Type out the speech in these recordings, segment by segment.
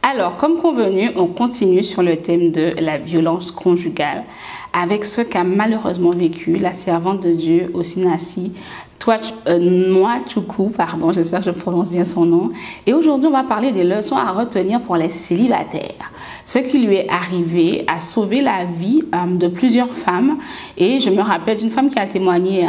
Alors, comme convenu, on continue sur le thème de la violence conjugale avec ce qu'a malheureusement vécu la servante de Dieu Osinachi Nwachukwu, j'espère que je prononce bien son nom. Et aujourd'hui, on va parler des leçons à retenir pour les célibataires. Ce qui lui est arrivé a sauvé la vie de plusieurs femmes. Et je me rappelle d'une femme qui a témoigné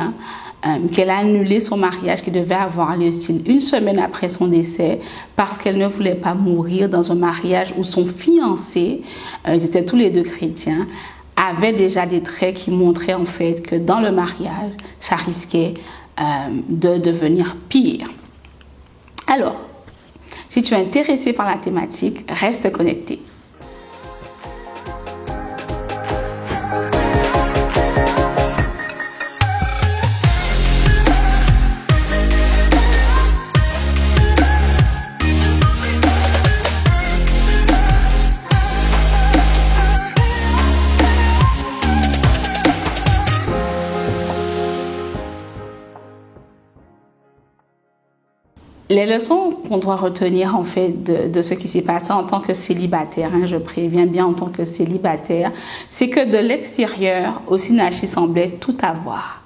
qu'elle a annulé son mariage qui devait avoir lieu une semaine après son décès parce qu'elle ne voulait pas mourir dans un mariage où son fiancé, ils étaient tous les deux chrétiens, avait déjà des traits qui montraient en fait que dans le mariage, ça risquait de devenir pire. Alors, si tu es intéressé par la thématique, reste connecté. Les leçons qu'on doit retenir en fait de ce qui s'est passé en tant que célibataire, je préviens bien en tant que célibataire, c'est que de l'extérieur, Osinachi semblait tout avoir.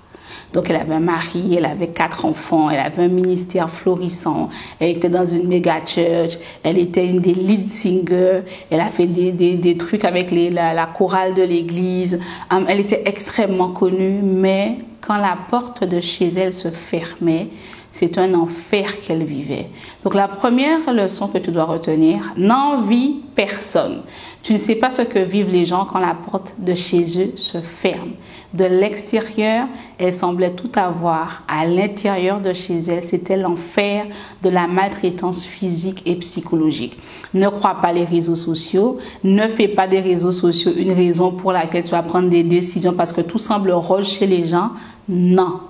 Donc elle avait un mari, elle avait 4 enfants, elle avait un ministère florissant, elle était dans une méga church, elle était une des lead singers, elle a fait des trucs avec la chorale de l'église, elle était extrêmement connue, mais quand la porte de chez elle se fermait, c'est un enfer qu'elle vivait. Donc la première leçon que tu dois retenir, n'envie personne. Tu ne sais pas ce que vivent les gens quand la porte de chez eux se ferme. De l'extérieur, elle semblait tout avoir. À l'intérieur de chez elle, c'était l'enfer de la maltraitance physique et psychologique. Ne crois pas les réseaux sociaux. Ne fais pas des réseaux sociaux une raison pour laquelle tu vas prendre des décisions parce que tout semble rose chez les gens. Non.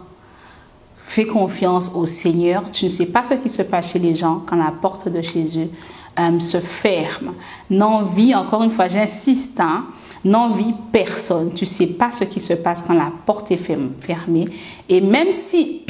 Fais confiance au Seigneur. Tu ne sais pas ce qui se passe chez les gens quand la porte de chez eux se ferme. N'envie, encore une fois, j'insiste, n'envie personne. Tu ne sais pas ce qui se passe quand la porte est fermée. Et même si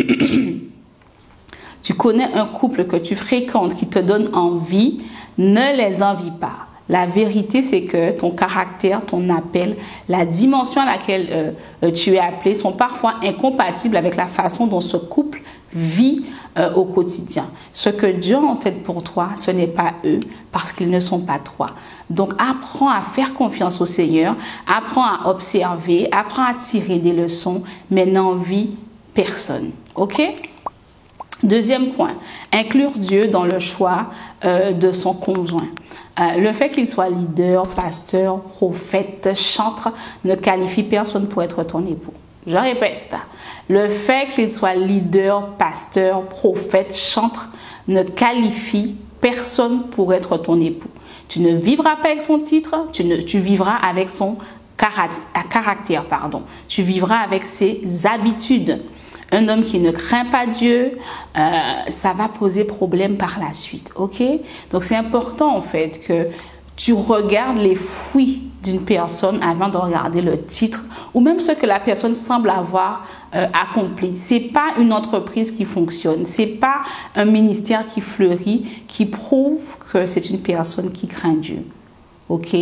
tu connais un couple que tu fréquentes qui te donne envie, ne les envie pas. La vérité, c'est que ton caractère, ton appel, la dimension à laquelle tu es appelé sont parfois incompatibles avec la façon dont ce couple vit au quotidien. Ce que Dieu a en tête pour toi, ce n'est pas eux, parce qu'ils ne sont pas toi. Donc, apprends à faire confiance au Seigneur, apprends à observer, apprends à tirer des leçons, mais n'envie personne. OK? Deuxième point, inclure Dieu dans le choix de son conjoint. Le fait qu'il soit leader, pasteur, prophète, chantre ne qualifie personne pour être ton époux. Je répète, le fait qu'il soit leader, pasteur, prophète, chantre ne qualifie personne pour être ton époux. Tu ne vivras pas avec son titre, tu vivras avec son caractère. Tu vivras avec ses habitudes. Un homme qui ne craint pas Dieu, ça va poser problème par la suite, ok? Donc c'est important en fait que tu regardes les fruits d'une personne avant de regarder le titre ou même ce que la personne semble avoir accompli. C'est pas une entreprise qui fonctionne, c'est pas un ministère qui fleurit qui prouve que c'est une personne qui craint Dieu, ok?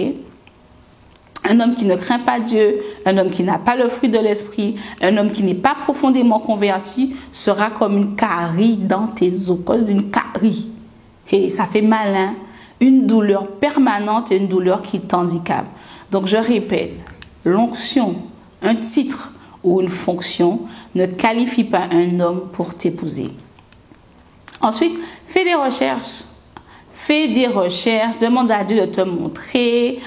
Un homme qui ne craint pas Dieu, un homme qui n'a pas le fruit de l'esprit, un homme qui n'est pas profondément converti sera comme une carie dans tes os, cause d'une carie. Et ça fait mal, une douleur permanente et une douleur qui t'handicape. Donc je répète, l'onction, un titre ou une fonction ne qualifie pas un homme pour t'épouser. Ensuite, fais des recherches. Fais des recherches, demande à Dieu de te montrer.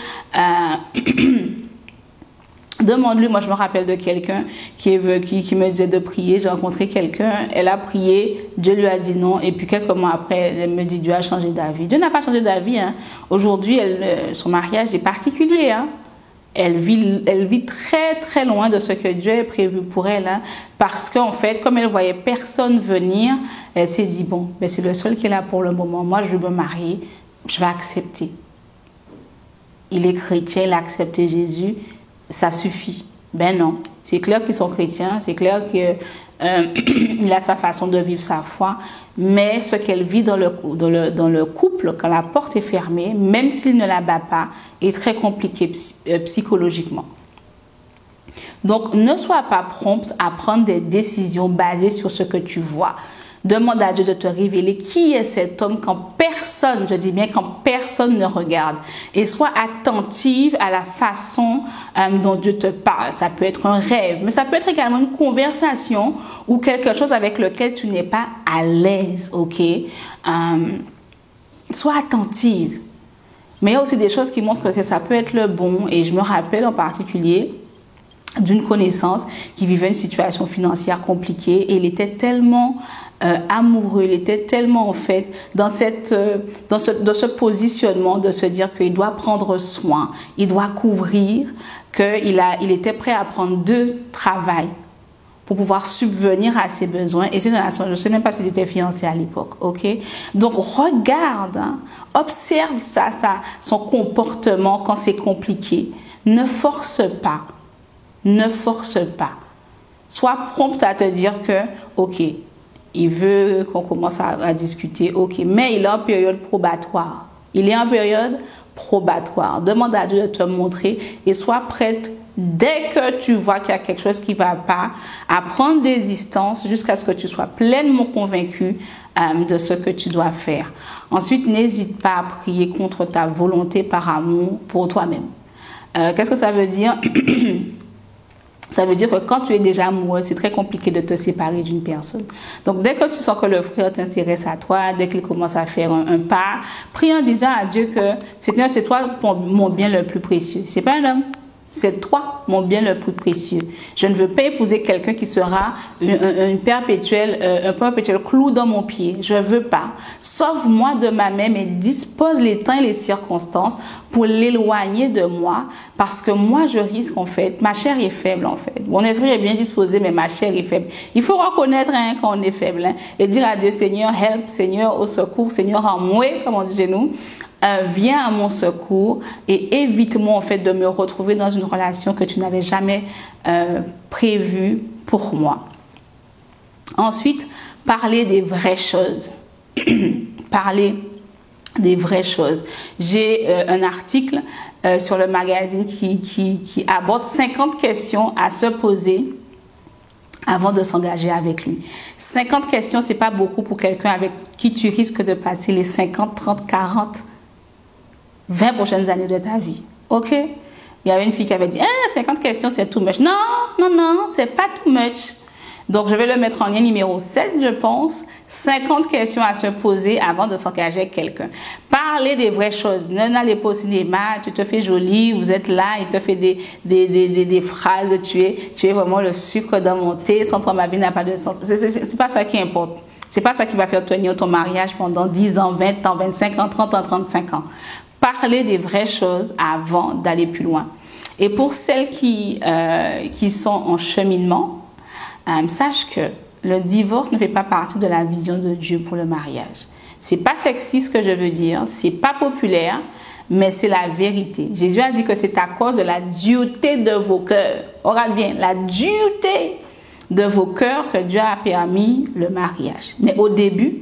Demande-lui, moi je me rappelle de quelqu'un qui me disait de prier. J'ai rencontré quelqu'un, elle a prié, Dieu lui a dit non. Et puis quelques mois après, elle me dit Dieu a changé d'avis. Dieu n'a pas changé d'avis. Aujourd'hui, son mariage est particulier. Elle vit très très loin de ce que Dieu a prévu pour elle. Parce qu'en fait, comme elle voyait personne venir, elle s'est dit, bon, mais c'est le seul qui est là pour le moment. Moi, je veux me marier, je vais accepter. Il est chrétien, il a accepté Jésus, ça suffit. Ben non, c'est clair qu'ils sont chrétiens, c'est clair que il a sa façon de vivre sa foi, mais ce qu'elle vit dans le couple, quand la porte est fermée, même s'il ne la bat pas, est très compliqué psychologiquement. Donc, ne sois pas prompte à prendre des décisions basées sur ce que tu vois. Demande à Dieu de te révéler qui est cet homme quand personne, je dis bien quand personne ne regarde. Et sois attentive à la façon dont Dieu te parle. Ça peut être un rêve, mais ça peut être également une conversation ou quelque chose avec lequel tu n'es pas à l'aise, ok? Sois attentive. Mais il y a aussi des choses qui montrent que ça peut être le bon. Et je me rappelle en particulier d'une connaissance qui vivait une situation financière compliquée et il était tellement amoureux, il était tellement en fait dans ce positionnement de se dire qu'il doit prendre soin, il doit couvrir, qu'il était prêt à prendre 2 travails pour pouvoir subvenir à ses besoins. Et c'est je ne sais même pas s'ils étaient fiancés à l'époque, ok? Donc regarde, observe son comportement quand c'est compliqué. Ne force pas. Ne force pas. Sois prompte à te dire que, ok, il veut qu'on commence à discuter, ok, mais il est en période probatoire. Il est en période probatoire. Demande à Dieu de te montrer et sois prête dès que tu vois qu'il y a quelque chose qui ne va pas, à prendre des distances jusqu'à ce que tu sois pleinement convaincu de ce que tu dois faire. Ensuite, n'hésite pas à prier contre ta volonté par amour pour toi-même. Qu'est-ce que ça veut dire? Ça veut dire que quand tu es déjà amoureux, c'est très compliqué de te séparer d'une personne. Donc, dès que tu sens que le frère t'intéresse à toi, dès qu'il commence à faire un pas, prie en disant à Dieu que Seigneur, c'est toi mon bien le plus précieux. C'est pas un homme. C'est toi, mon bien le plus précieux. Je ne veux pas épouser quelqu'un qui sera un perpétuel clou dans mon pied. Je ne veux pas. Sauve-moi de ma main, mais dispose les temps et les circonstances pour l'éloigner de moi, parce que moi, je risque, en fait, ma chair est faible, en fait. Mon esprit est bien disposé, mais ma chair est faible. Il faut reconnaître quand on est faible et dire à Dieu, Seigneur, help, Seigneur, au secours, Seigneur, en moi, comme on dit chez nous. Viens à mon secours et évite-moi en fait de me retrouver dans une relation que tu n'avais jamais prévue pour moi. Ensuite, parler des vraies choses. Parler des vraies choses. J'ai un article sur le magazine qui aborde 50 questions à se poser avant de s'engager avec lui. 50 questions, c'est pas beaucoup pour quelqu'un avec qui tu risques de passer les 50, 30, 40 20 prochaines années de ta vie. Ok? Il y avait une fille qui avait dit 50 questions, c'est too much. Non, c'est pas too much. Donc, je vais le mettre en lien numéro 7, je pense. 50 questions à se poser avant de s'engager avec quelqu'un. Parler des vraies choses. Ne n'allez pas au cinéma, tu te fais jolie, vous êtes là, il te fait des phrases, tu es vraiment le sucre dans mon thé, sans toi ma vie n'a pas de sens. C'est pas ça qui importe. C'est pas ça qui va faire tenir ton mariage pendant 10 ans, 20 ans, 25 ans, 30 ans, 35 ans. Parler des vraies choses avant d'aller plus loin. Et pour celles qui sont en cheminement, sache que le divorce ne fait pas partie de la vision de Dieu pour le mariage. C'est pas sexy ce que je veux dire, c'est pas populaire, mais c'est la vérité. Jésus a dit que c'est à cause de la dureté de vos cœurs. Regarde bien, la dureté de vos cœurs que Dieu a permis le mariage. Mais au début,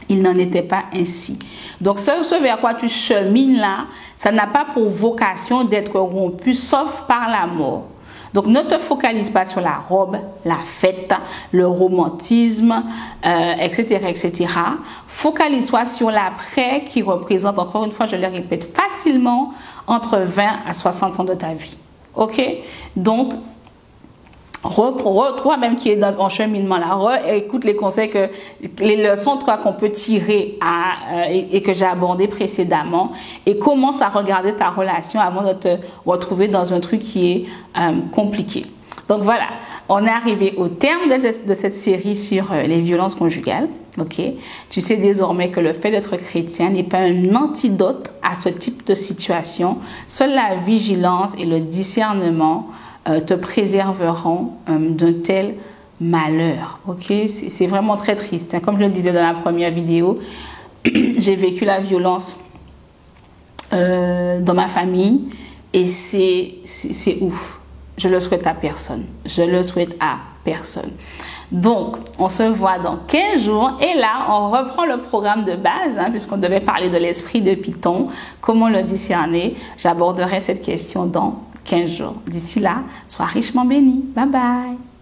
il n'en était pas ainsi. Donc, ce vers quoi tu chemines là, ça n'a pas pour vocation d'être rompu, sauf par la mort. Donc, ne te focalise pas sur la robe, la fête, le romantisme, etc., etc. Focalise-toi sur l'après qui représente, encore une fois, je le répète, facilement entre 20 à 60 ans de ta vie. OK? Donc, toi-même qui est en cheminement là, écoute les conseils les leçons qu'on peut tirer et que j'ai abordé précédemment et commence à regarder ta relation avant de te retrouver dans un truc qui est compliqué. Donc voilà, on est arrivé au terme de cette série sur les violences conjugales. Ok, tu sais désormais que le fait d'être chrétien n'est pas un antidote à ce type de situation. Seule la vigilance et le discernement te préserveront d'un tel malheur. Ok, c'est vraiment très triste. Comme je le disais dans la première vidéo, j'ai vécu la violence dans ma famille et c'est ouf. Je le souhaite à personne. Je le souhaite à personne. Donc, on se voit dans 15 jours et là, on reprend le programme de base, puisqu'on devait parler de l'esprit de Python, comment le discerner. J'aborderai cette question dans 15 jours. D'ici là, sois richement béni. Bye bye.